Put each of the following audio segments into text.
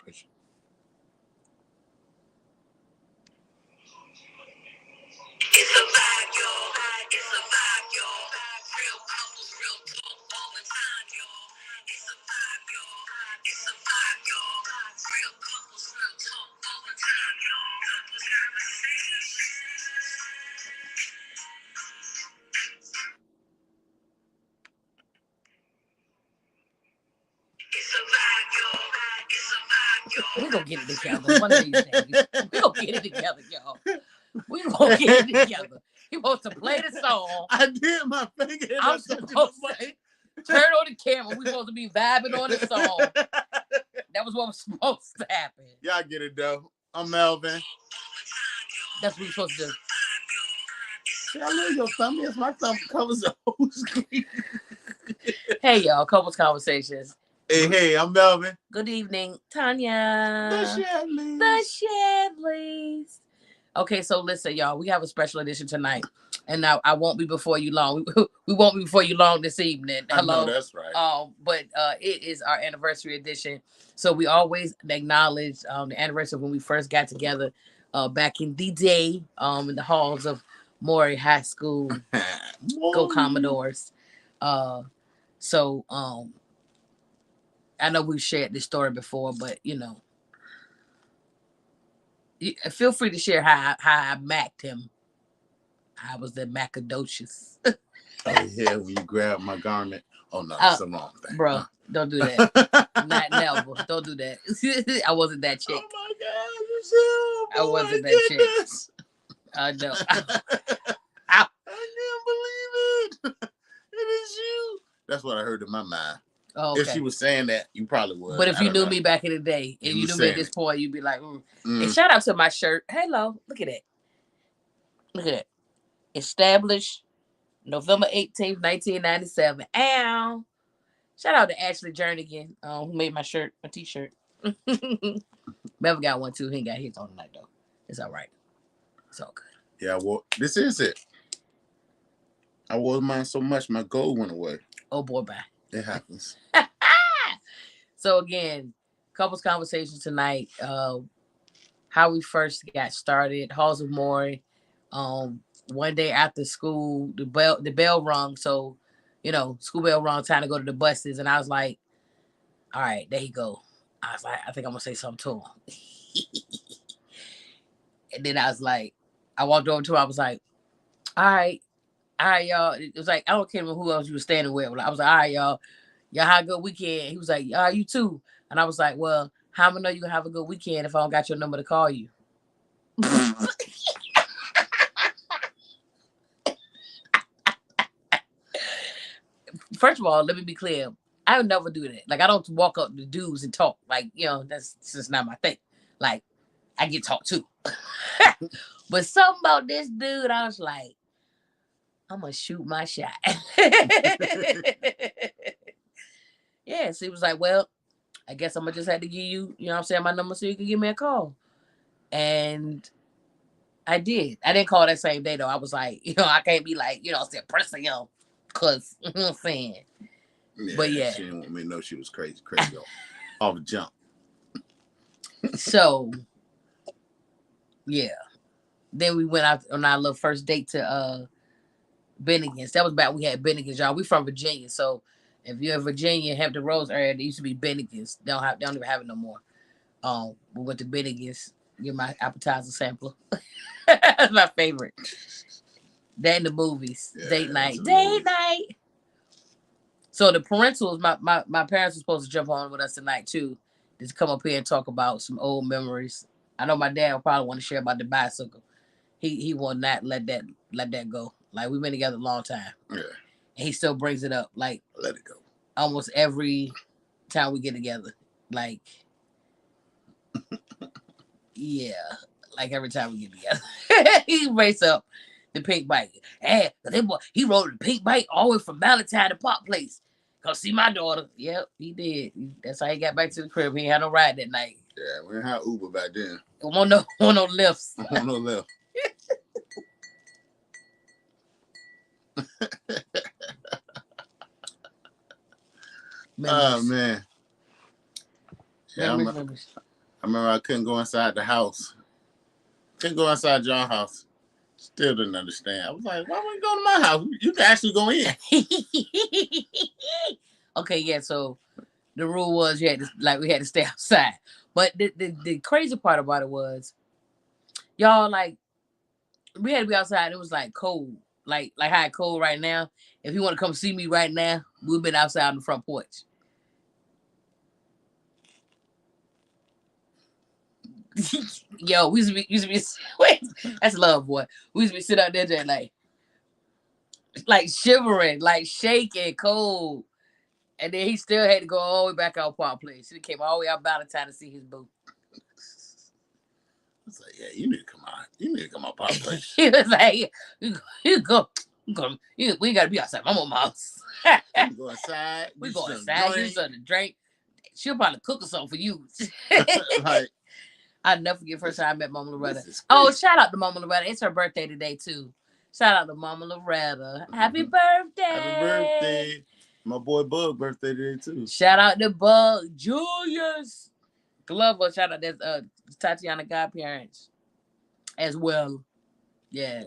picture. It's a vibe, y'all. It's a vibe, y'all. Real couples, real talk all the time, y'all. It's a vibe, y'all. It's a vibe, y'all. Real couples, real talk all the time, y'all. Couples conversation. It's a vibe, y'all. It's a vibe, y'all. We're gonna get it together one of these days. We're gonna get it together, y'all. We gonna get it together. He supposed to play the song. I did my finger. I'm supposed to turn on the camera. We supposed to be vibing on the song. That was what was supposed to happen. Y'all get it though. I'm Melvin. That's what we supposed to do. See, I love your thumb. Yes, my thumb covers the whole screen. Hey y'all, couples conversations. Hey, I'm Melvin. Good evening, Tanya. The Shadleys. The Shadleys. Okay, so listen, y'all. We have a special edition tonight, and now I won't be before you long. We won't be before you long this evening. Hello, I know, that's right. But it is our anniversary edition, so we always acknowledge the anniversary of when we first got together, back in the day, in the halls of Maury High School. Go Commodores. So I know we've shared this story before, but you know. Feel free to share how I macked him. I was the macadocious. Oh yeah, when you grab my garment. Oh no, that's the wrong thing. Bro, don't do that. Not never. Don't do that. I wasn't that chick. Oh my God, you I wasn't that chick. I know. I can't believe it. It is you. That's what I heard in my mind. Oh, okay. If she was saying that, you probably would. But if you knew me back in the day, and you knew me at this point, you'd be like, And shout out to my shirt. Hello, look at that. Look at that. Established November 18th, 1997. Ow. Shout out to Ashley Jernigan, who made my shirt, my t-shirt. Melvin got one too. He ain't got his on tonight though. It's all right. It's all good. Yeah, well, this is it. I wore mine so much, my gold went away. Oh boy, bye. It happens. So again, couples conversation tonight. How we first got started. Halls of Maury. One day after school, the bell rung. So, you know, school bell rung, time to go to the buses. And I was like, all right, there you go. I was like, I think I'm gonna say something to him. And then I was like, I walked over to him. I was like, all right, y'all. It was like, I don't care who else you were standing with. I was like, all right, y'all have a good weekend. He was like, you too. And I was like, well, how am I gonna know you gonna have a good weekend if I don't got your number to call you? First of all, let me be clear. I would never do that. Like, I don't walk up to dudes and talk. Like, you know, that's just not my thing. Like, I get talked to. But something about this dude, I was like, I'm going to shoot my shot. Yeah, so he was like, well, I guess I'm going to just have to give you, you know what I'm saying, my number so you can give me a call. And I did. I didn't call that same day, though. I was like, you know, I can't be like, you know, pressing him. Because, you know what I'm saying. Yeah, but yeah. She didn't want me to know she was crazy off the jump. So, yeah. Then we went out on our little first date to Bennigan's. That was back we had Bennigan's, y'all. We from Virginia. So, if you're in Virginia, Hampton Roads area, there used to be Bennigan's. They don't even have it no more. We went to Bennigan's, get my appetizer sampler. That's my favorite. That in the movies. Yeah, date night. So the parentals, my parents were supposed to jump on with us tonight too. Just come up here and talk about some old memories. I know my dad will probably want to share about the bicycle. He will not let that go. Like, we've been together a long time. Yeah. And he still brings it up. Like, let it go. Almost every time we get together. Like, yeah. Like every time we get together. He brings up the pink bike. Hey, he rode the pink bike all the way from Valentine to Pop Place. Go see my daughter. Yep, he did. That's how he got back to the crib. He ain't had no ride that night. Yeah, we didn't have Uber back then. Want no lifts. Want no lift. Oh man. Memories. remember I couldn't go inside the house. Couldn't go inside your house. Still didn't understand. I was like, why would you go to my house? You can actually go in. Okay, yeah. So the rule was we had to stay outside. But the crazy part about it was, y'all, like, we had to be outside. It was like cold, like how it cold right now. If you want to come see me right now, we've been outside on the front porch. Yo, we used to be wait, that's love, boy. We used to be sitting out there just like shivering, like shaking, cold. And then he still had to go all the way back out Park Place. He came all the way out Valentine to see his boo. I was like, yeah, you need to come out. You need to come out Park Place. He was like, you go. We gotta be outside my mama's house. You go inside. We go inside, do something to drink. She'll probably cook or something for you. Like, I'll never forget the first time I met Mama Loretta. Oh, shout out to Mama Loretta. It's her birthday today, too. Shout out to Mama Loretta. Happy birthday. Happy birthday. My boy Bug birthday today, too. Shout out to Bug Julius Glover. Shout out to Tatiana godparents as well. Yeah.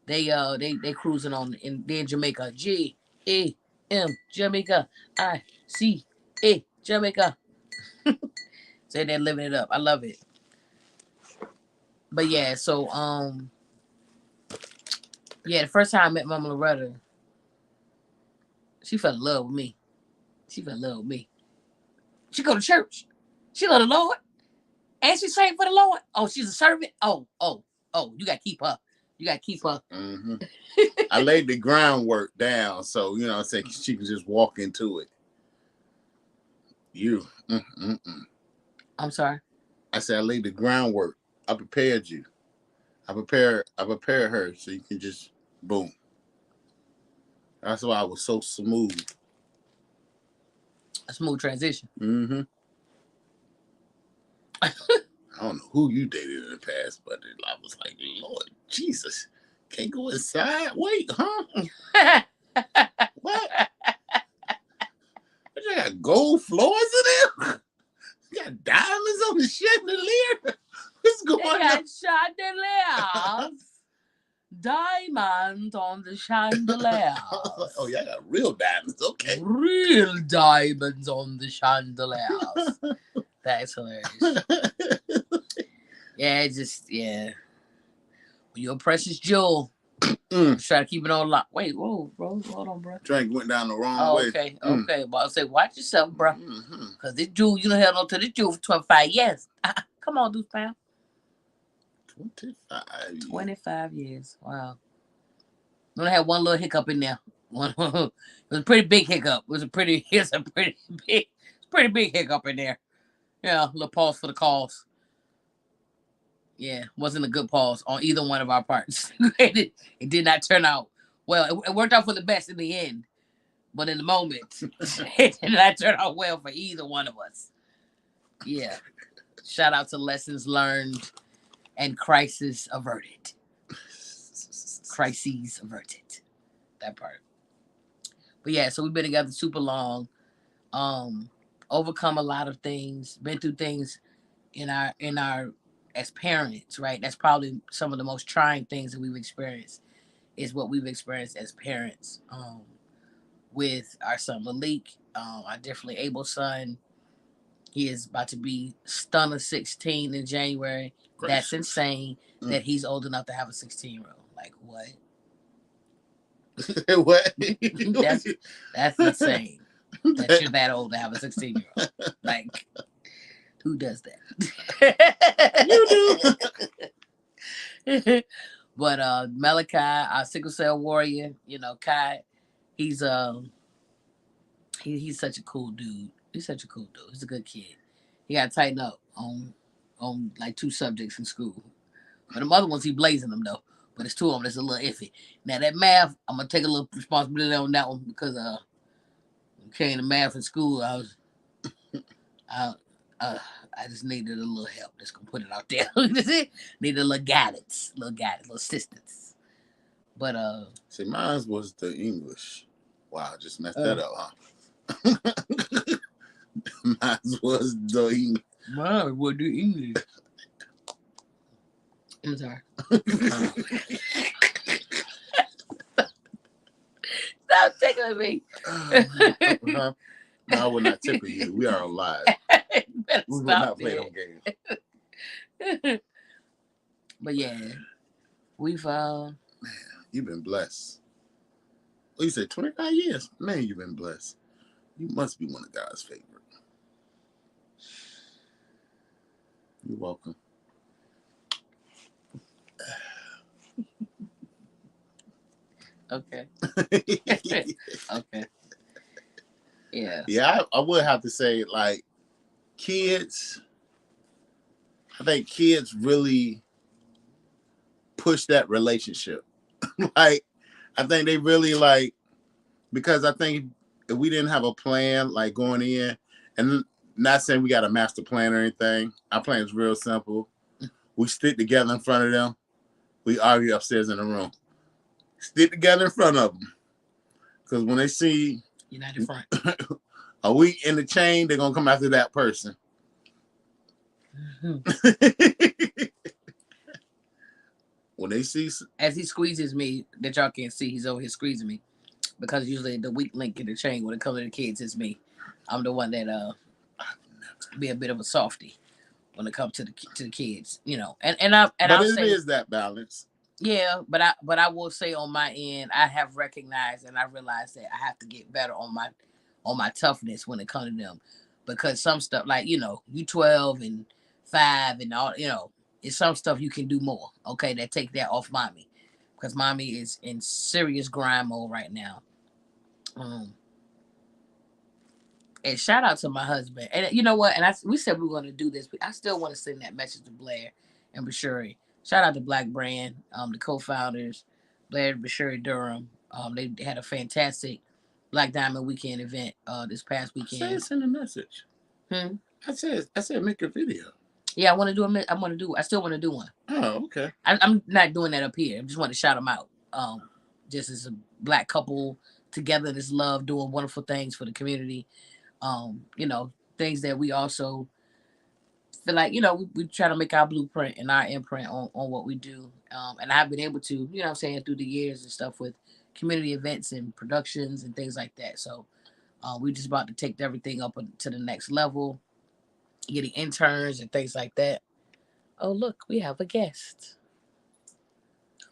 They cruising on in Jamaica. G-A-M Jamaica. I-C-A Jamaica. Say they're living it up. I love it. But yeah, so the first time I met Mama Loretta, she fell in love with me. She fell in love with me. She go to church. She love the Lord. And she sang for the Lord. Oh, she's a servant. Oh, you gotta keep her. You gotta keep her. Mm-hmm. I laid the groundwork down, so you know, I said she can just walk into it. You. I'm sorry. I said I laid the groundwork. I prepared you. I prepared her so you can just boom. That's why I was so smooth. A smooth transition. Mm-hmm. I don't know who you dated in the past, but I was like, Lord Jesus, can't go inside. Wait, huh? What? You got gold floors in there? You got diamonds on the chandelier? What's going on? Chandeliers. Diamond on the chandelier. Oh, y'all got real diamonds. Okay. Real diamonds on the chandeliers. That's hilarious. Yeah, when you're a precious jewel, try to keep it on lock. Wait, whoa, bro. Hold on, bro. Drink went down the wrong way. Okay. Well, I'll say, watch yourself, bro. Because this jewel, you done held on to this jewel for 25 years. Come on, Deuce Pound. 25 years. Wow. We only had one little hiccup in there. It was a pretty big hiccup. It was a pretty big hiccup in there. Yeah, a little pause for the cause. Yeah, wasn't a good pause on either one of our parts. It did not turn out well. It worked out for the best in the end, but in the moment, it did not turn out well for either one of us. Yeah. Shout out to lessons learned and crisis averted. Crises averted. That part. But yeah, so we've been together super long. Overcome a lot of things, been through things in our as parents, right? That's probably some of the most trying things that we've experienced is what we've experienced as parents. With our son Malik, our definitely able son. He is about to be stunner 16 in January. Gracious. That's insane that he's old enough to have a 16-year-old. Like, what? What? That's insane. That you're that old to have a 16-year-old. Like, who does that? You do. But Malachi, our sickle cell warrior, Kai, he's such a cool dude. He's such a cool dude. He's a good kid. He got to tighten up on like 2 subjects in school. But the other ones, he blazing them though. But it's 2 of them that's a little iffy. Now that math, I'm gonna take a little responsibility on that one because carrying the math in school, I just needed a little help. Just gonna put it out there. Needed a little guidance, little assistance. But see, mine was the English. Wow, just messed that up, huh? Mine was the English. Mom, what do English? I'm sorry. Stop tickling me. No, I would not tickle you. We are alive. We will not play them games. But yeah, we've man, you've been blessed. Well, you said 25 years. Man, you've been blessed. You must be one of God's favorite. You're welcome. okay. Okay. Yeah. Yeah, I would have to say, like, kids, I think kids really push that relationship. Like, I think they really, like, because I think if we didn't have a plan, like, going in, and not saying we got a master plan or anything, our plan is real simple. We stick together in front of them. We argue upstairs in the room. Stick together in front of them. Because when they see United Front. a week in the chain, they're going to come after that person. Mm-hmm. When they see... As he squeezes me, that y'all can't see, he's over here squeezing me. Because usually the weak link in the chain when it comes to the kids is me. I'm the one that be a bit of a softie when it comes to the kids, you know. But I'll say, is that balance. Yeah, but I will say on my end, I have recognized and I realized that I have to get better on my toughness when it comes to them, because some stuff, like, you 12 and 5 and all, it's some stuff you can do more. Okay, that take that off mommy, because mommy is in serious grind mode right now. And shout out to my husband. And you know what? And we said we were going to do this, but I still want to send that message to Blair and Bashuri. Shout out to Black Brand, the co-founders, Blair and Bashuri Durham. They had a fantastic Black Diamond Weekend event this past weekend. I said send a message. I said make a video. Yeah, I want to do I still want to do one. Oh, okay. I'm not doing that up here. I just want to shout them out. Just as a Black couple together, this love, doing wonderful things for the community. Things that we also feel like, we try to make our blueprint and our imprint on what we do. And I've been able to, through the years and stuff with community events and productions and things like that. So we're just about to take everything up to the next level, getting interns and things like that. Oh, look, we have a guest.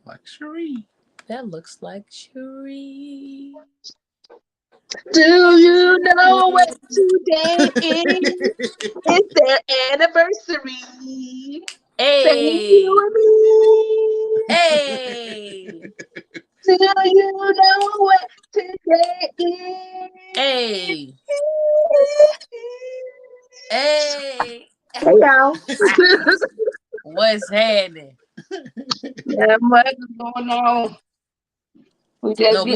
Like Cherie. That looks like Cherie. Do you know what today is? It's their anniversary. Hey! Hey! Do you know what today is? Hey! Hey! Hey, y'all. What's happening? Not much going on. We just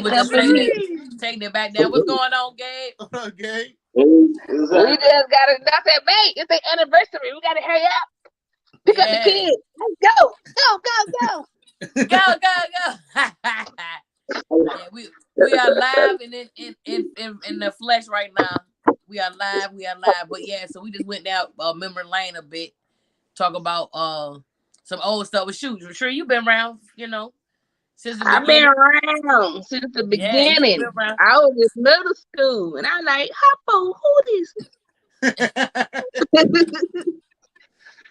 taking it back down. What's going on, Gabe? Okay. We just gotta. That's that mate. It's their anniversary. We gotta hurry up. Pick up the kids. Let's go. Yeah, we are live and in the flesh right now. We are live. But yeah, so we just went down memory lane a bit, talk about some old stuff with shoes. I'm sure you've been around, since the beginning. I've been around since the beginning. Yeah, I was in middle school, and I'm like, Hoppo, who this?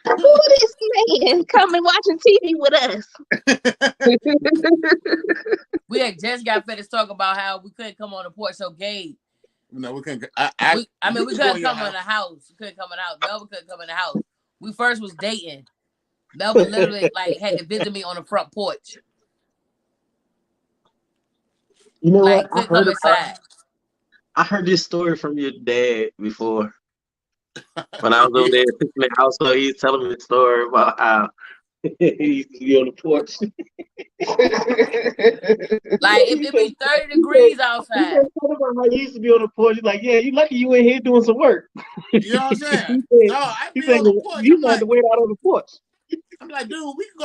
Who this man coming watching TV with us? We had just got finished talking about how we couldn't come on the porch. So Gabe, no, we couldn't. We couldn't come in the house. We couldn't come in the house. Melvin couldn't come in the house. We first was dating. Melvin literally had to visit me on the front porch. You know what? I heard this story from your dad before. When I was over there fixing the house, so he's telling me the story about how he used to be on the porch. Like if it be 30 degrees outside. He used to be on the porch. He's like, yeah, you lucky you ain't here doing some work. You know what I'm saying? I be on the porch. You had to wait out on the porch. I'm like, dude, we can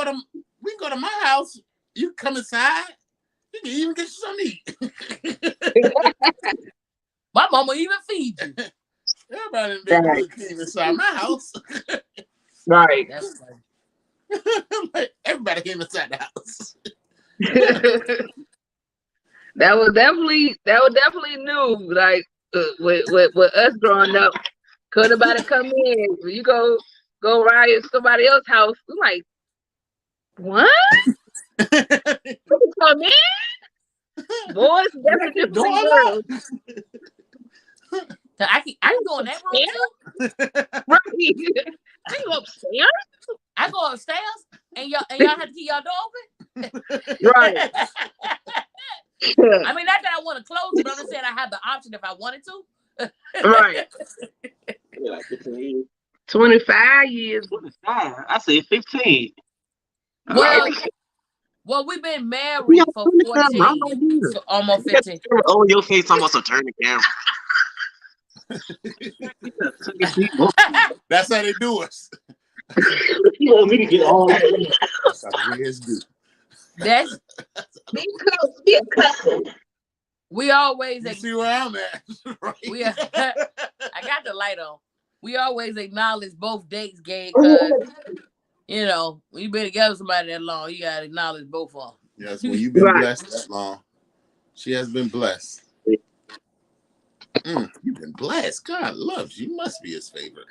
go to my house. You come inside. You can even get you something to eat. My mama even feed you. Everybody in the neighborhood came inside my house. Right. That's funny. Like, everybody came inside the house. That was definitely new. Like with us growing up, couldn't nobody come in. When you go ride at somebody else's house, I'm like, what? Come in? Boys definitely different than girls. So I can go in that room too. Right. I can go upstairs. I go upstairs and y'all have to keep y'all door open. Right. I mean, not that I want to close it, but I'm just saying I have the option if I wanted to. Right. Yeah, like 15 years. 25 years. 25. I said 15. Well, we've been married Yeah, for turn the camera. 14, I'm not doing it. so almost You got 15. the camera on your face, almost to turn the camera. That's how they do us. You want me to get on? That's how the Reds do. That's Be close. Be close. we always You see where I'm at? Right? I got the light on. We always acknowledge both dates, Gabe, because you know when you've been together with somebody that long, you gotta acknowledge both of them. Yes, when you've been blessed that long, she has been blessed. You've been blessed. God loves you. You must be his favorite.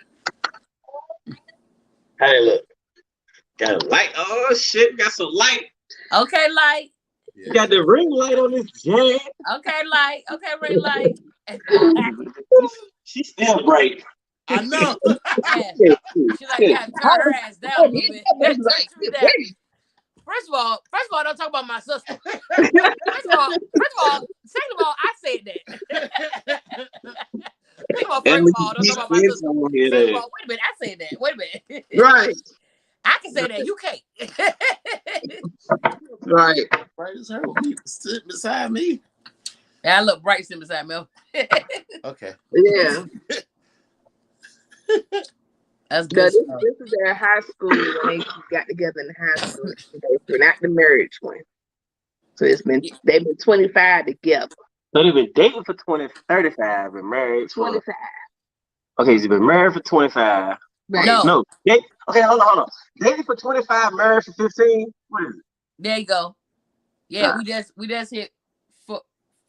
Hey, look. Got a light. Oh, shit. Got some light. Okay, light. Yeah. Got the ring light on this jet. Okay, light. Okay, ring light. She's still bright. I know. Yeah. She's like, yeah, turn her ass down a little bit. First of all, don't talk about my sister. First of all, second of all, I said that. First of all, don't talk about my sister. Second of all, wait a minute, I said that. Wait a minute. Right. I can say that. You can't. Right. Bright as her sitting beside me. Yeah, I look bright sitting beside me. Okay. Yeah. That's good. This is their high school when they got together in high school. They're not the marriage one. So they've been 25 together. So they've been dating for 35 and married for 25. Okay, so you've been married for 25. Right. No. Okay, hold on. Dating for 25, married for 15. What is it? There you go. Yeah, we just hit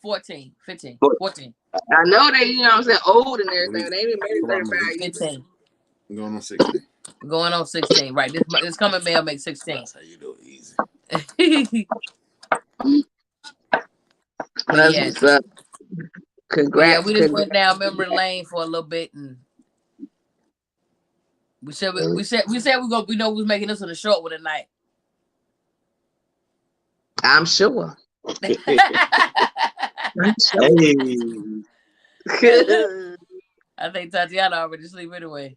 14, 15, 14. I know they, you know what I'm saying, old and everything. They ain't been married 35 years. 15. Going on 16. Going on 16. Right. This coming May will make 16. That's how you do it easy. Yes. Congrats. Yeah, we just went down memory lane for a little bit, and we said we know we was making this on a short one tonight. I'm sure. I think Tatiana already asleep anyway.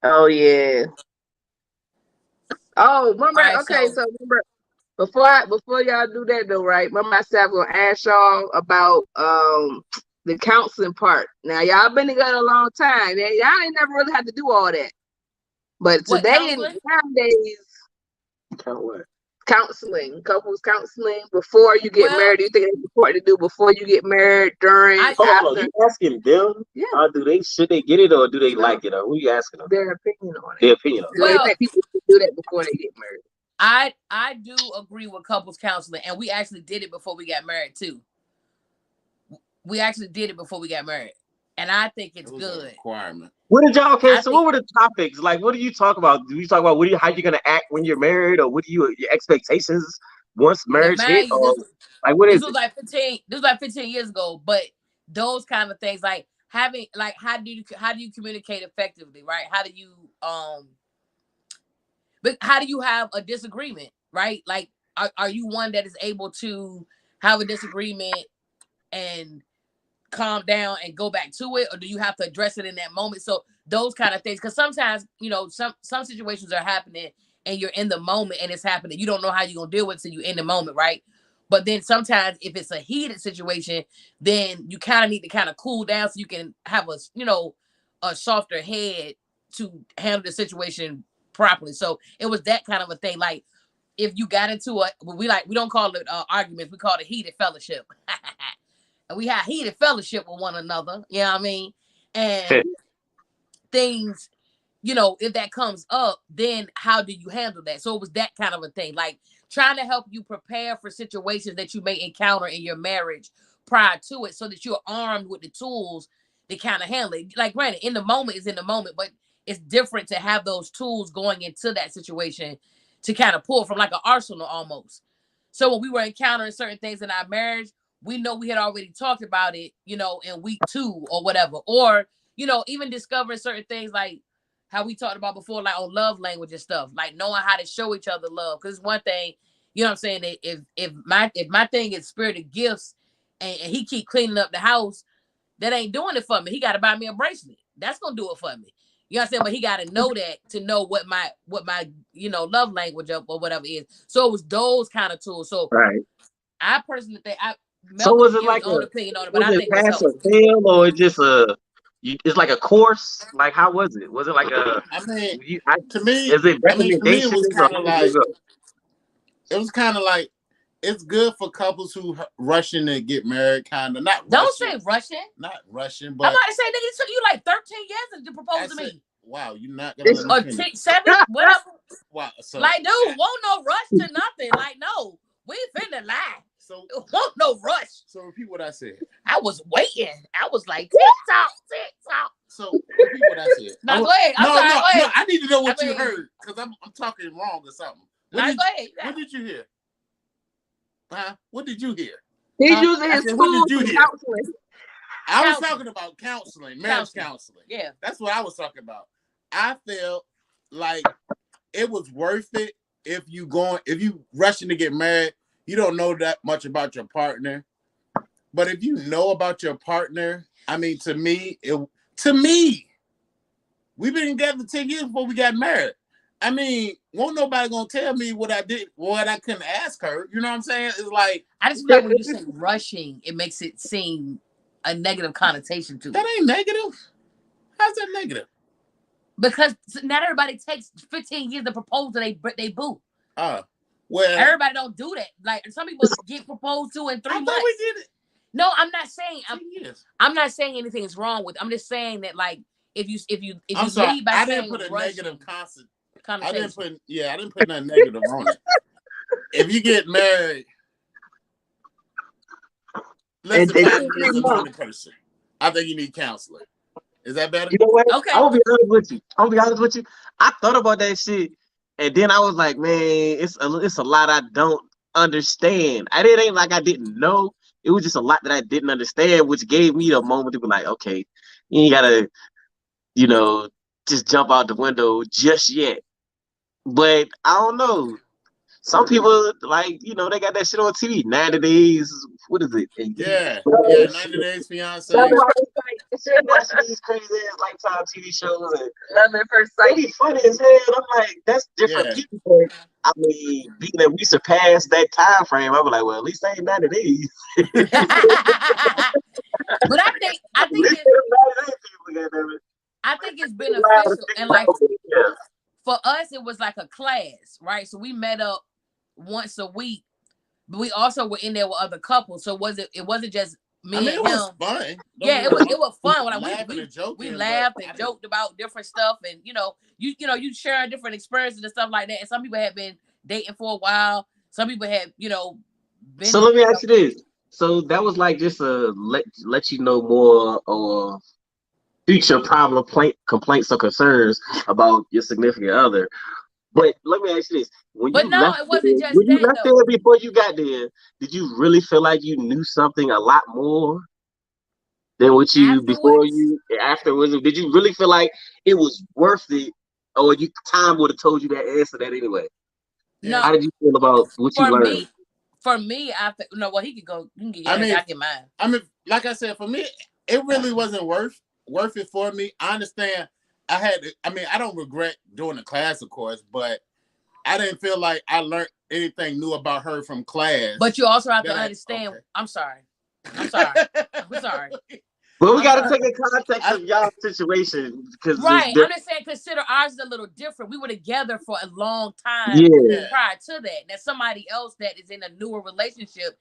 Oh yeah. Oh, remember? Right, okay, so remember before y'all do that though, right? Remember I said I was gonna ask y'all about the counseling part. Now y'all been together a long time. Y'all ain't never really had to do all that. But today and nowadays, couples counseling before you get married. Do you think it's important to do before you get married, during, after? You asking them? Yeah. Should they get it or do they like it? Or who you asking them? Their opinion on it. Their opinion on it. Do they think people should do that before they get married? I do agree with couples counseling, and we actually did it before we got married too. We actually did it before we got married, and I think it's good. Requirement. What did y'all? Okay, so what were the topics? Like, what do you talk about? Do you talk about how you're gonna act when you're married, or what your expectations once marriage hit? Or like, what is this? This was like 15 years ago, but those kind of things, like having, like, how do you communicate effectively, right? How do you but how do you have a disagreement, right? Like, are you one that is able to have a disagreement and calm down and go back to it, or do you have to address it in that moment? So those kind of things, because sometimes, you know, some situations are happening and you're in the moment and it's happening, you don't know how you're gonna deal with it, so you're in the moment, right? But then sometimes if it's a heated situation, then you kind of need to kind of cool down so you can have a softer head to handle the situation properly. So it was that kind of a thing. Like, if you got into we don't call it arguments, we call it heated fellowship. and we had heated fellowship with one another. You know what I mean? And things, you know, if that comes up, then how do you handle that? So it was that kind of a thing, like trying to help you prepare for situations that you may encounter in your marriage prior to it, so that you're armed with the tools to kind of handle it. Like, granted, in the moment is in the moment, but it's different to have those tools going into that situation to kind of pull from, like an arsenal almost. So when we were encountering certain things in our marriage, we know we had already talked about it, you know, in week 2 or whatever, or, you know, even discovering certain things like how we talked about before, like on love language and stuff, like knowing how to show each other love. Because it's one thing, you know what I'm saying, that if my thing is spirit of gifts, and he keep cleaning up the house, that ain't doing it for me. He got to buy me a bracelet. That's gonna do it for me. You know what I'm saying? But he got to know that to know what my you know, love language or whatever is. So it was those kind of tools. So Right. I personally think So Melvin was can it give like his own opinion on it, but was I it think it was pass or helpful. fail, or it just it's like a course? Like, how was it? Was it like a? I mean, to is me, it it was recommendations or kind of how did like it go? it's good for couples who rushing to get married, kind of not. Don't rushing, say rushing. Not rushing, I'm but about to say, nigga, it took you like 13 years to propose to me. Wow, you're not gonna let me finish. 7, whatever. Wow, so like, dude, won't no rush to nothing. Like, no, we finna lie. So won't no rush. So repeat what I said. I was waiting. I was like, tick-tock. So repeat what I said. Now go ahead. I'm sorry, go ahead. No, I need to know what you heard, because I'm talking wrong or something. Go ahead. What did you hear? What did you hear? He's using his tools for counseling. I was talking about counseling, marriage counseling. Yeah. That's what I was talking about. I felt like it was worth it if you rushing to get married, you don't know that much about your partner. But if you know about your partner, I mean, to me, we've been together 10 years before we got married. I mean, won't nobody gonna tell me what I did, what I couldn't ask her. You know what I'm saying? It's like, I just feel like when you say rushing, it makes it seem a negative connotation to it. That ain't negative. How's that negative? Because not everybody takes 15 years to propose to they boo. Well, everybody don't do that. Like, some people get proposed to in 3 months. We did it. No, I'm not saying I'm not saying anything is wrong with. I'm just saying that, like, if you lead by saying didn't put a rushing, negative connotation. I didn't put nothing negative on it. If you get married, less than 5 years of knowing the person, I think you need counseling. Is that better? You know what? Okay. I'm gonna be honest with you. I thought about that shit, and then I was like, man, it's a lot I don't understand. It ain't like I didn't know. It was just a lot that I didn't understand, which gave me the moment to be like, okay, you ain't gotta, just jump out the window just yet. But I don't know. Some people, like, they got that shit on TV. 90 Days, what is it? Yeah, 90 Days Fiance. Watching these crazy ass Lifetime TV shows. Love at first sight. They be funny as hell. I'm like, that's different people. But, I mean, being that we surpassed that time frame, I was like, well, at least I ain't 90 days. But I think it's beneficial, and like for us, it was like a class, right? So we met up once a week, but we also were in there with other couples. So it wasn't just me and him. It was fun. It was fun. We laughed and joked about different stuff, and you share different experiences and stuff like that. And some people had been dating for a while. Some people had been. So let me ask you this. So that was like just let you know more or future problem complaints or concerns about your significant other. But let me ask you this: it wasn't just when you left there before you got there, did you really feel like you knew something a lot more than what you afterwards? Did you really feel like it was worth it, or time would have told you that answer that anyway? No. How did you feel about what you learned? For me, he could go. You can get I get mine. I mean, like I said, for me, it really wasn't worth it for me. I understand. I don't regret doing the class, of course, but I didn't feel like I learned anything new about her from class. But you also have to understand. Okay. I'm sorry. Well, we got to take in context of y'all's situation. Right. I'm just saying, consider ours is a little different. We were together for a long time prior to that. Now, somebody else that is in a newer relationship,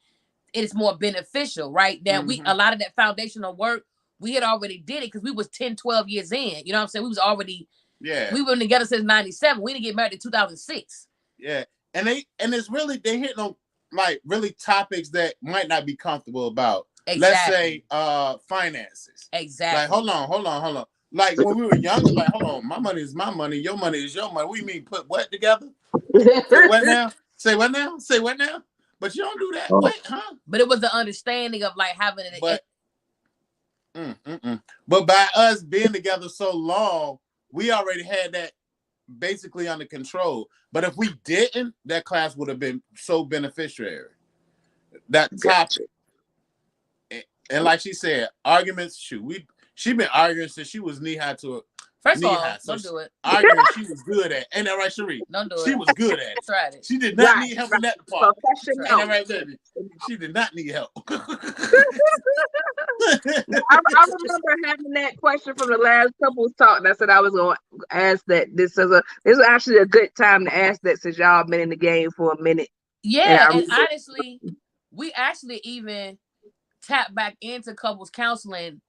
it is more beneficial, right? That a lot of that foundational work, we had already did it because we was 10, 12 years in. You know what I'm saying? We was already, we were together since 97. We didn't get married in 2006. Yeah. And it's really, they hit on like really topics that might not be comfortable about. Exactly. Let's say finances. Exactly. Like, hold on. Like when we were younger, like, hold on, my money is my money, your money is your money. What do you mean put what together? Say what now? Say what now? Say what now? But you don't do that. What, huh? But it was the understanding of like having it. But by us being together so long, we already had that basically under control. But if we didn't, that class would have been so beneficiary. That topic. And like she said, arguments, she been arguing since she was knee-high to it. First of all, don't do it. Arguing she was good at. Ain't that right, Cherie? Don't do it. She was good at it. Tried it. She did not need help in that part. Ain't that right, baby? She did not need help. I remember having that question from the last couples talk. And I said I was going to ask that. This is actually a good time to ask that since y'all been in the game for a minute. Yeah, and honestly, we actually even tapped back into couples counseling.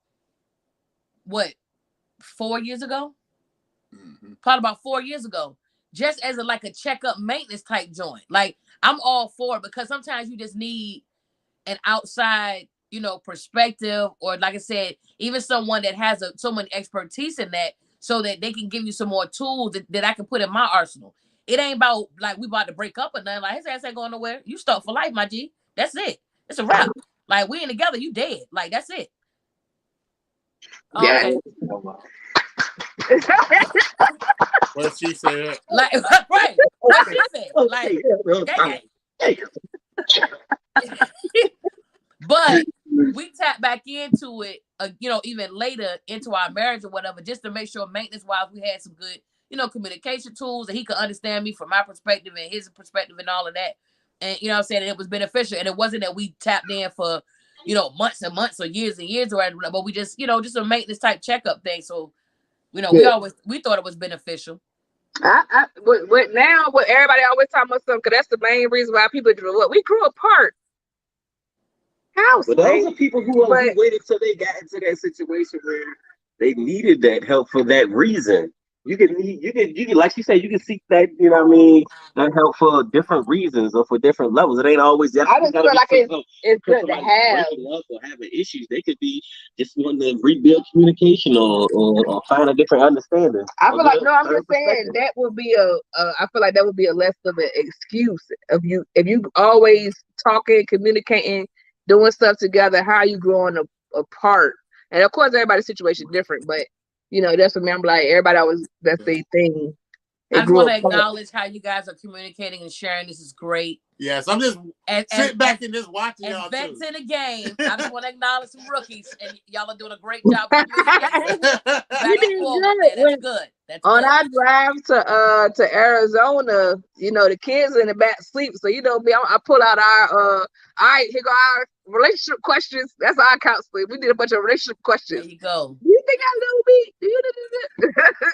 What? 4 years ago, probably about 4 years ago, just as like a checkup maintenance type joint. Like I'm all for it because sometimes you just need an outside, perspective, or like I said, even someone that has so much expertise in that, so that they can give you some more tools that I can put in my arsenal. It ain't about like we about to break up or nothing. Like his ass ain't going nowhere. You stuck for life, my G. That's it. It's a wrap. Like we ain't together. You dead. Like that's it. Yeah. What she said. Like right. What she said. Like but we tap back into it, even later into our marriage or whatever, just to make sure maintenance wise we had some good, communication tools, and he could understand me from my perspective and his perspective and all of that. And I'm saying, and it was beneficial. And it wasn't that we tapped in for, months and months or years and years or whatever, but we just, just a maintenance type checkup thing. So, we thought it was beneficial. What everybody always talking about something, because that's the main reason why people grew up. We grew apart. But those are people who waited till they got into that situation where they needed that help for that reason. You can like she said, you can seek that, that help for different reasons or for different levels. It ain't always that. I just feel like it's good to have. Love or having issues, they could be just wanting to rebuild communication or find a different understanding. I feel like I'm just saying that would be I feel like that would be a less of an excuse of you if you always talking, communicating, doing stuff together. How you growing apart, and of course everybody's situation is different, but. That's what I'm like. Everybody always, that's their thing. I just want to acknowledge how you guys are communicating and sharing. This is great. Yes, I'm just sitting back and just watching y'all too. Vets in the game. I just want to acknowledge some rookies, and y'all are doing a great job communicating. That's good. On our drive to Arizona, the kids in the back sleep. So me, I pull out our here go our relationship questions. That's our counseling. We did a bunch of relationship questions. There you go. Do you think I know me? Do you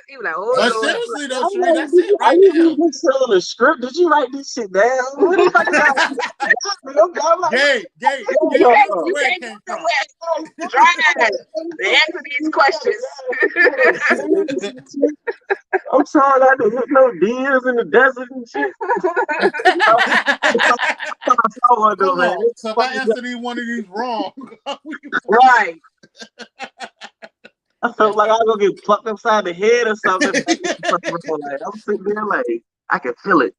He was like, but seriously though, Sheree, that's it right now. You selling a script? Did you write this shit down? What the fuck? Gay. The answer these questions. I'm trying not to hit no deers in the desert and shit. So if I answer one of these wrong, right. I felt like I was gonna get plucked upside the head or something. I'm sitting there like I can feel it.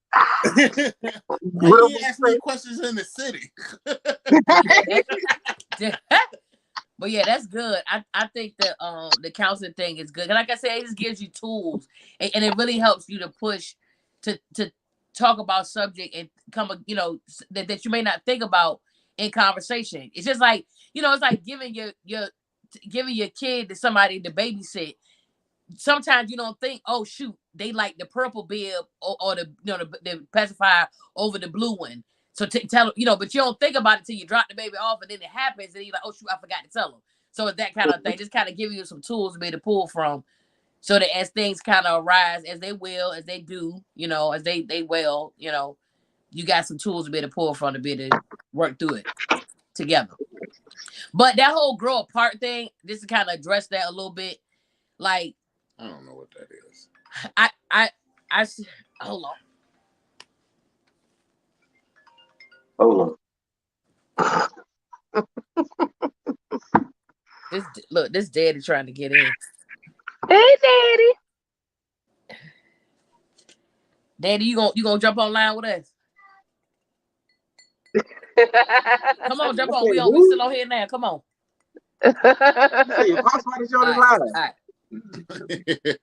Why you ask me questions in the city? But yeah, that's good. I think the counseling thing is good. And like I said, it just gives you tools, and it really helps you to push to talk about subject and come, that you may not think about in conversation. It's just like, it's like giving your kid to somebody to babysit. Sometimes you don't think, oh shoot, they like the purple bib or the the pacifier over the blue one. So tell them, but you don't think about it till you drop the baby off, and then it happens, and you're like, oh shoot, I forgot to tell them. So that kind of thing, just kind of give you some tools to be able to pull from, so that as things kind of arise, as they will, as they do, as they will, you got some tools to be able to pull from to be able to work through it. together. But that whole grow apart thing, just to kind of address that a little bit, like I don't know what that is. I hold on. Hold on. This daddy trying to get in. Hey, Daddy. Daddy, you gonna jump online with us? Come on, jump on. We still on here now. Come on. Hey, somebody's on the line.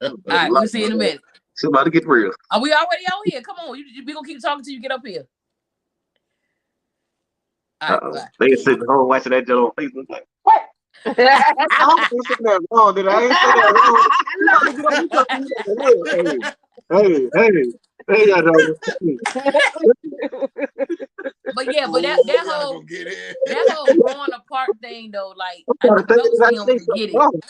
All right. We'll see you in a minute. Somebody get real. Are we already out here? Come on. We gonna keep talking till you get up here. All right. They sitting home watching that joke on Facebook like, what? I hope they sitting there wrong, did I? ain't say that wrong. Hey, But yeah, but that whole growing apart thing though, like I know to get it.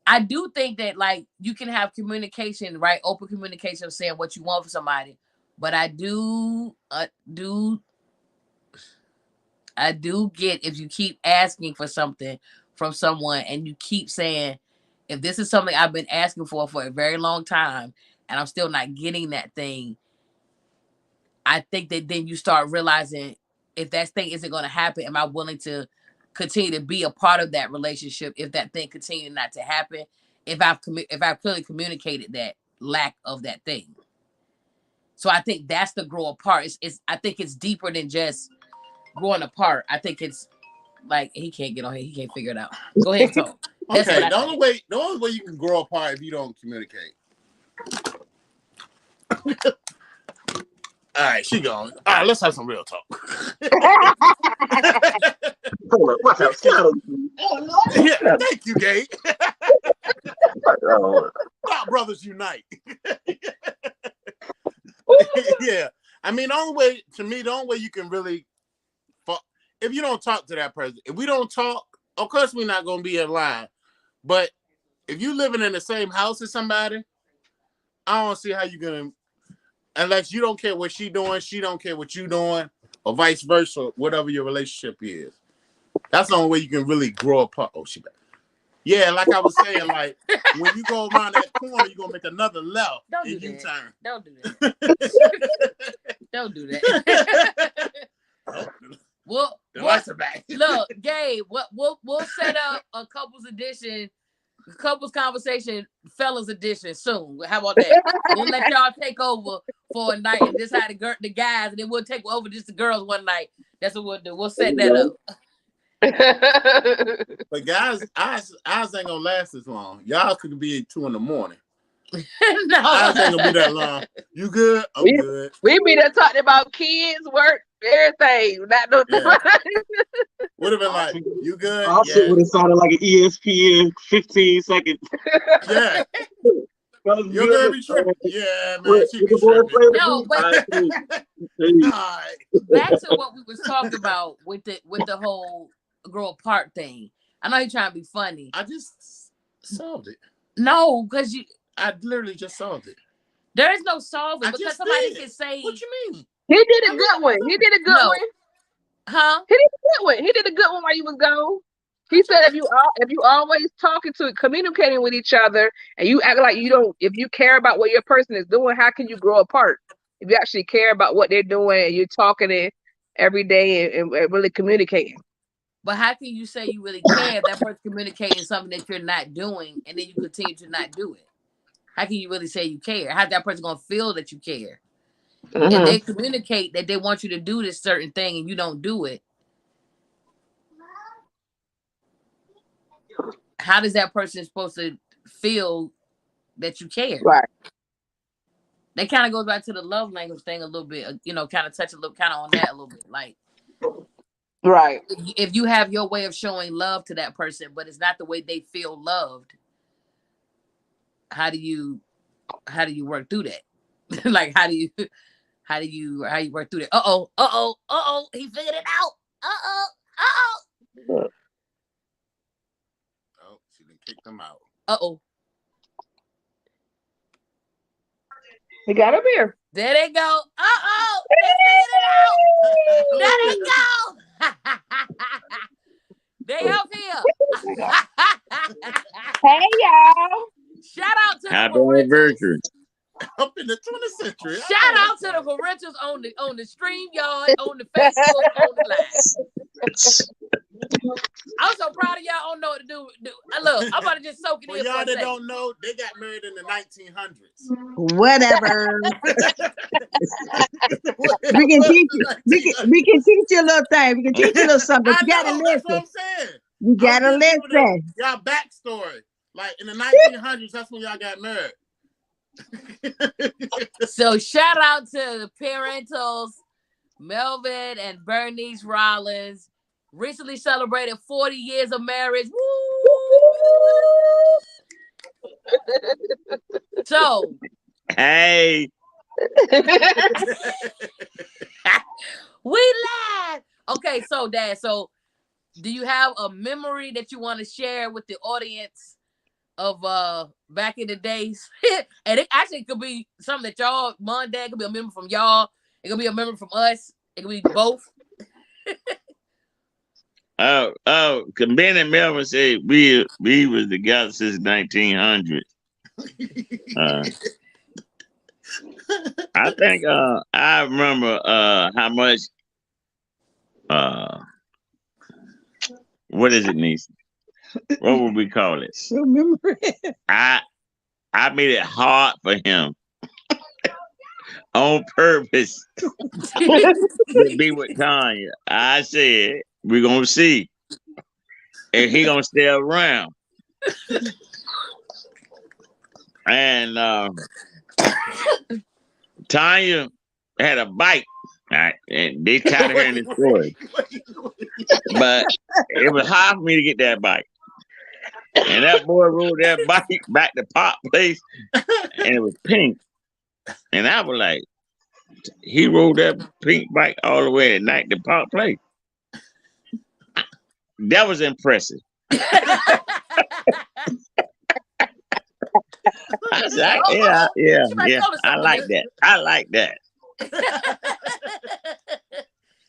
I do think that like you can have communication, right? Open communication of saying what you want for somebody. But I do get if you keep asking for something from someone and you keep saying, if this is something I've been asking for a very long time and I'm still not getting that thing, I think that then you start realizing if that thing isn't going to happen, am I willing to continue to be a part of that relationship if that thing continues not to happen? If I've clearly communicated that lack of that thing. So I think that's the grow apart. I think it's deeper than just growing apart. I think it's like he can't get on here. He can't figure it out. Go ahead and talk. Okay, the only way you can grow apart if you don't communicate. All right, she gone. All right, let's have some real talk. Hold on, watch out. Yeah, thank you, Gabe. God brothers unite. Yeah, I mean, the only way you can really, if you don't talk to that person, if we don't talk, of course we're not gonna be in line. But if you living in the same house as somebody, I don't see how you gonna, unless you don't care what she doing, she don't care what you doing, or vice versa, whatever your relationship is. That's the only way you can really grow apart. Oh, she back. Yeah, like I was saying, like when you go around that corner, you're gonna make another left and U-turn. Don't do that. Don't do that. Well, the lights are back. Look, Gabe, we'll set up a couples conversation, fellas edition soon. How about that? We'll let y'all take over for a night and just have the guys, and then we'll take over just the girls one night. That's what we'll do. We'll set that up. But guys, eyes ain't gonna last as long. Y'all could be at 2 a.m. No, eyes ain't gonna be that long. You good? I'm good. We be there talking about kids, work, everything. Not no. Yeah. Would have been like, you good? Also would have sounded like an ESPN 15 seconds. Yeah. You're gonna be tripping. Yeah, man. She be tripping. No, but back to what we was talking about with the whole grow apart thing. I know you're trying to be funny. I just solved it. No, because I literally just solved it. There is no solving because somebody can say. What you mean? He did a good one. He did a good one. Huh? He did a good one. He did a good one while you was gone. He said if you always talking to communicating with each other and you act like you don't, if you care about what your person is doing, how can you grow apart? If you actually care about what they're doing and you're talking it every day and really communicating. But how can you say you really care if that person communicating something that you're not doing and then you continue to not do it? How can you really say you care? How's that person gonna feel that you care? Mm-hmm. If they communicate that they want you to do this certain thing and you don't do it, how does that person supposed to feel that you care? Right. That kind of goes back to the love language thing a little bit, kind of touch a little kind of on that a little bit. Like, right. If you have your way of showing love to that person, but it's not the way they feel loved, how do you work through that? Like, how do you work through that? He figured it out. Oh, she done kicked them out. He got up here. There they go. They figured it out. There they go. They up here. Hey, y'all. Shout out to Happy the parentals. anniversary. Up in the 20th century. Shout out to the parentals on the StreamYard, on the Facebook, on the live. I'm so proud of y'all. I don't know what to do. Look, I'm about to just soak it For in. y'all For a that second. don't know, they got married in the 1900s. Whatever. We can teach you. We can teach you a little thing. We can teach you a little something. But you gotta That's what listen. I'm saying. You gotta listen. Y'all backstory. Like in the 1900s, that's when y'all got married. So shout out to the parentals, Melvin and Bernice Rollins. Recently celebrated 40 years of marriage. Woo! So, Hey, we live. Okay, so Dad, so do you have a memory that you want to share with the audience of back in the days? And it actually could be something that y'all, mom and dad, could be a memory from y'all. It could be a memory from us. It could be both. Ben and Melvin said we was together since 1900. I think I remember how much what is it, niece? What would we call it? Remember I made it hard for him on purpose to be with Tanya. I said we're gonna see if he gonna stay around. And Tanya had a bike. Right, and they tied her in the story. But it was hard for me to get that bike. And that boy rode that bike back to Pop Place, and it was pink. And I was like, he rode that pink bike all the way at night to Pop Place. That was impressive. I said, yeah. I like that. I like that.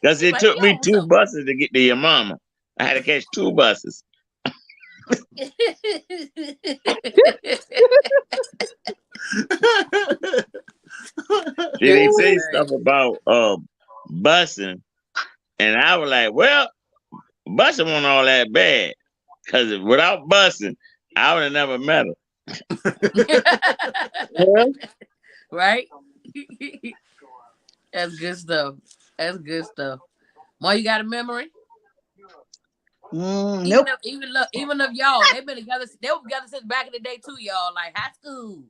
Because it took me 2 buses to get to your mama. I had to catch 2 buses. Did they say stuff about busing? And I was like, well, busing wasn't all that bad. Because without busing, I would have never met her. Right? That's good stuff. That's good stuff. Ma, you got a memory? Nope. Even of y'all, they were together since back in the day too, y'all. Like high school.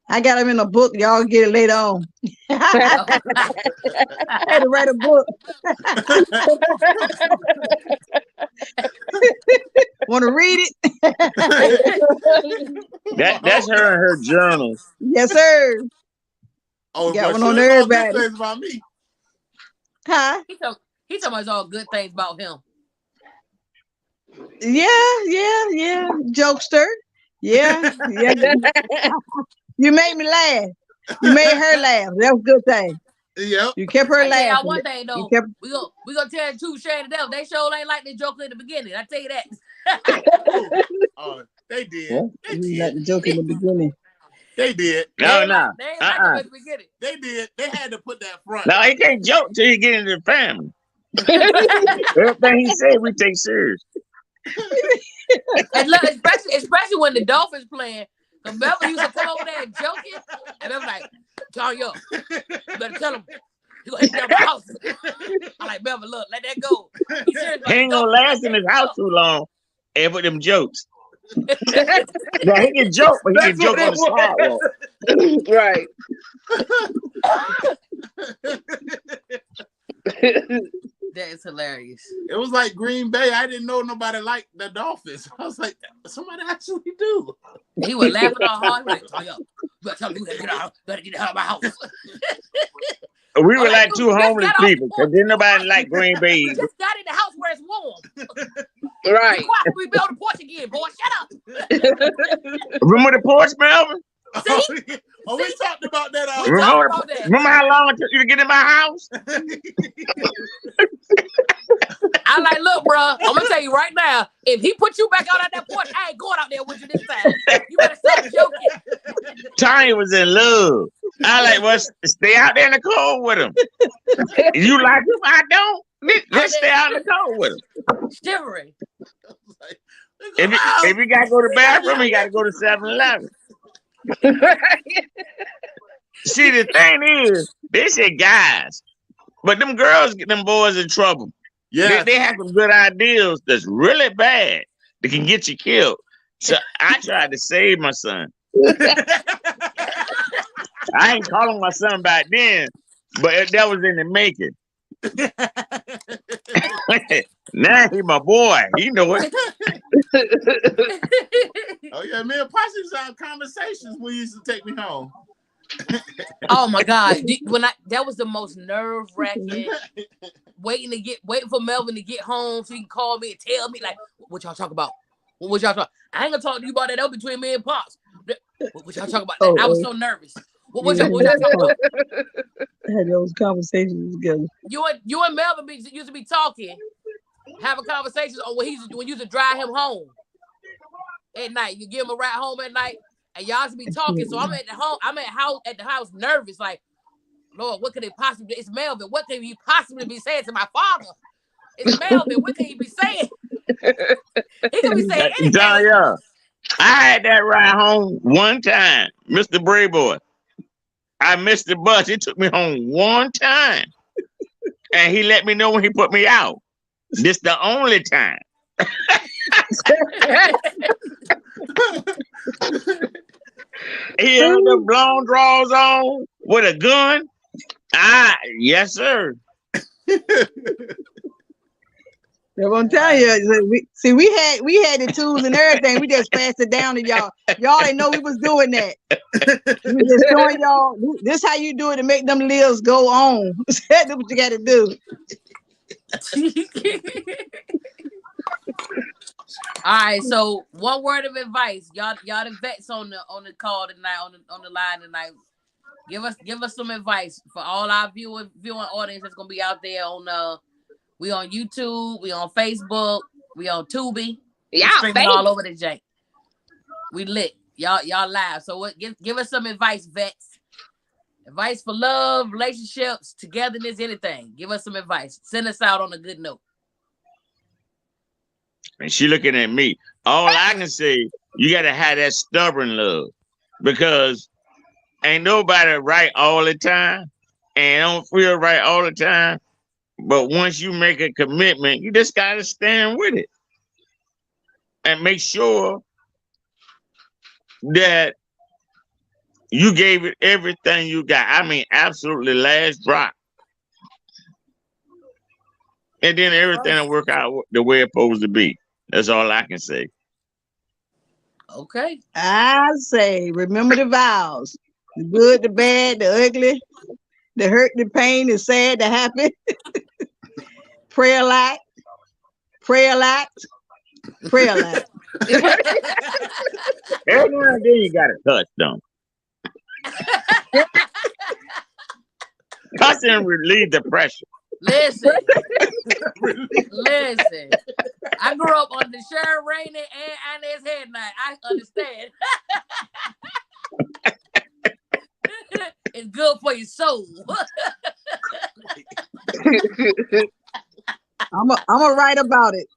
I got them in a book. Y'all get it later on. I had to write a book. Want to read it? That's her and her journals. Yes, sir. Oh, got one sure, on all everybody. good things about me. Huh? He talking about all good things about him. Yeah. Jokester. Yeah. You made me laugh. You made her laugh. That was a good thing. Yep. You kept her laughing. Yeah, one thing though, we gonna tell the truth, share the devil. They sure ain't like the joke in the beginning. I tell you that. Oh, they did. What? You like the joke in the beginning. They did. No. They ain't like them at the beginning. They did. They had to put that front. No, he can't joke till you get into the family. Everything he said, we take serious. And look, especially when the Dolphins playing. Because Melvin used to come over there and joking. And I was like, Tanya, you better tell him. You gonna hit me out the house. I'm like, Melvin, look, let that go. He ain't gonna last in his house too long. And with them jokes. Now he can joke, but he can joke on the sidewalk. Right. That is hilarious. It was like Green Bay. I didn't know nobody liked the Dolphins. I was like, somebody actually do. He was laughing all hard. Like, Tanya, you better tell me you better get out of my house. We were like 2 homeless people because didn't nobody like Green Bay. We just got in the house where it's warm. Right. Be quiet, we build the porch again, boy. Shut up. Remember the porch, Melvin? See? We talked about that all Remember how long it took you to get in my house? I I like, look, bro, I'm gonna tell you right now, if he put you back out at that porch, I ain't going out there with you this time. You better stop joking. Tanya was in love. I like, well, stay out there in the cold with him. You like him? I don't. Let's stay out in the cold with him. Shivering. If you gotta go to the bathroom, you gotta go to 7-Eleven. See, the thing is, they say guys, but them girls get them boys in trouble. Yeah, They have some good ideas that's really bad that can get you killed. So I tried to save my son. I ain't calling my son back then, but that was in the making. Now he my boy. He know it. Oh yeah, me and Posse was having conversations when he used to take me home. Oh my God! That was the most nerve wracking. Waiting for Melvin to get home so he can call me and tell me like, what y'all talk about? What y'all talk? I ain't gonna talk to you about that. That was between me and Pops. What y'all talk about? I was so nervous. What y'all talk about? Had those conversations together. You and Melvin used to be talking, having conversations on when you used to drive him home at night. You give him a ride home at night, and y'all used to be talking. So I'm at the house nervous, like, Lord, what could it possibly? It's Melvin. What could he possibly be saying to my father? It's Melvin. What could he be saying? He could be saying anything. Yeah. I had that ride home one time, Mr. Brayboy. I missed the bus. He took me home one time, and he let me know when he put me out. This the only time. He had the blown drawers on with a gun. Yes, sir. I'm gonna tell you. We had the tools and everything. We just passed it down to y'all. Y'all didn't know we was doing that. We just showing y'all this how you do it to make them lives go on. That's what you got to do. All right. So one word of advice, y'all the vets on the call tonight, on the line tonight. Give us some advice for all our viewing audience that's gonna be out there on we on YouTube, we on Facebook, we on Tubi. Yeah, streaming all over the jank. We lit. Y'all live. So give us some advice, vets. Advice for love, relationships, togetherness, anything. Give us some advice. Send us out on a good note. And she looking at me. All I can say, you gotta have that stubborn love, because ain't nobody right all the time, and don't feel right all the time. But once you make a commitment, you just gotta stand with it and make sure that you gave it everything you got. I mean, absolutely last drop. And then everything will work out the way it's supposed to be. That's all I can say. Okay. I say, remember the vows. The good, the bad, the ugly, the hurt, the pain, the sad, the happy. Pray a lot. Pray a lot. Pray a lot. Every now and then you got to touch them. Touch and relieve the pressure. Listen. I grew up on the Sharon Rainey and Inez Head Night. I understand. It's good for your soul. I'm a write about it.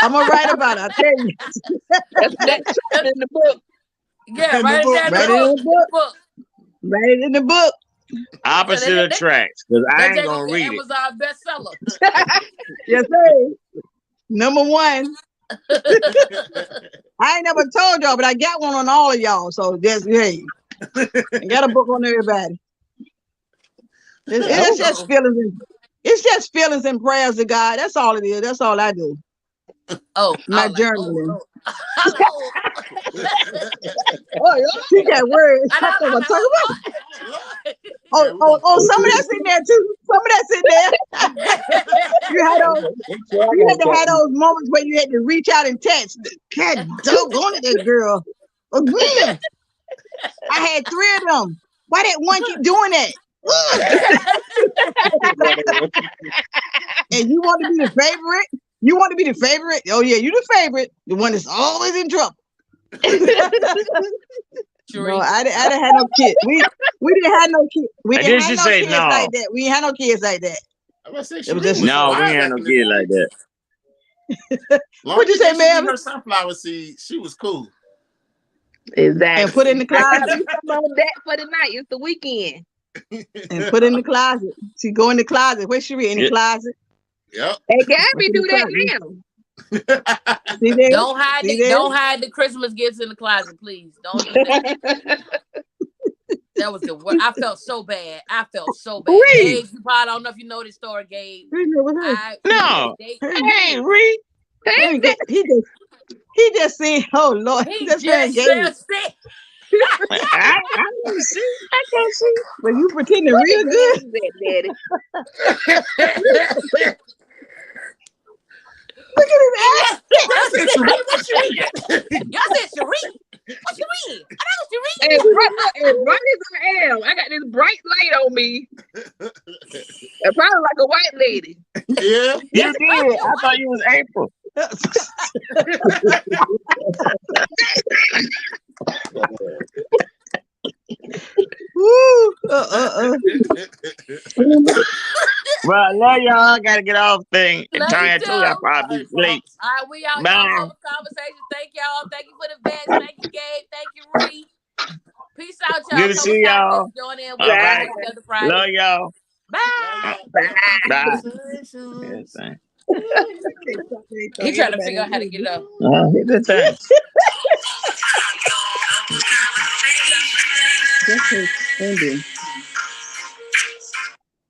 I'm gonna write about it. I tell you. That's in the book. Yeah, write it in the book. Write it in the book. Opposite attracts, because I ain't gonna read it. Amazon bestseller. Yes, sir. Number one. I ain't never told y'all, but I got one on all of y'all. So just hey, I got a book on everybody. It's just feelings. It's just feelings and prayers to God. That's all it is. That's all I do. Oh, my journaling. She got words. That's what I'm talking about. Oh, some of that's in there too. Some of that's in there. You had to have those moments where you had to reach out and text. God doggone it, that girl. Again. I had 3 of them. Why that one keep doing that? And you want to be the favorite? You want to be the favorite? Oh yeah, you the favorite. The one that's always in trouble. No, I didn't have no kids. We didn't have no kids. We didn't have no kids like that. We ain't had no kids like that. I was say, no, we ain't had no kid like that. What'd you say, ma'am? Her sunflower seed, she was cool. Exactly. And put in the closet. Some of that for the night. It's the weekend. And put in the closet. She go in the closet. Where she be? In the closet. Yep. Hey, Gabby do that now. See there? Don't hide the Christmas gifts in the closet, please. Don't do that. That was the worst. I felt so bad. Gabe, you probably don't know if you know this story, Gabe. No. Hey, Reed. He just said, "Oh Lord." He just said sick. I can't see. But you pretending real good. Daddy. Look at his ass. Y'all said Cherie. What you mean? I know what you mean. And bright as I am, I got this bright light on me. And probably like a white lady. Yeah. You did. I thought you was April. Woo. Well, I love y'all. Gotta get off thing. And Love Tanya you too. too. I'll probably be late. All right, we out. Bye. Y'all have a conversation. Thank y'all. Thank you for the best. Thank you, Gabe. Thank you, Ree. Peace out, y'all. Good to see y'all. Join in. All right. Love y'all. Bye. Bye. He trying to figure out how to get it up. Good thing. That's ending.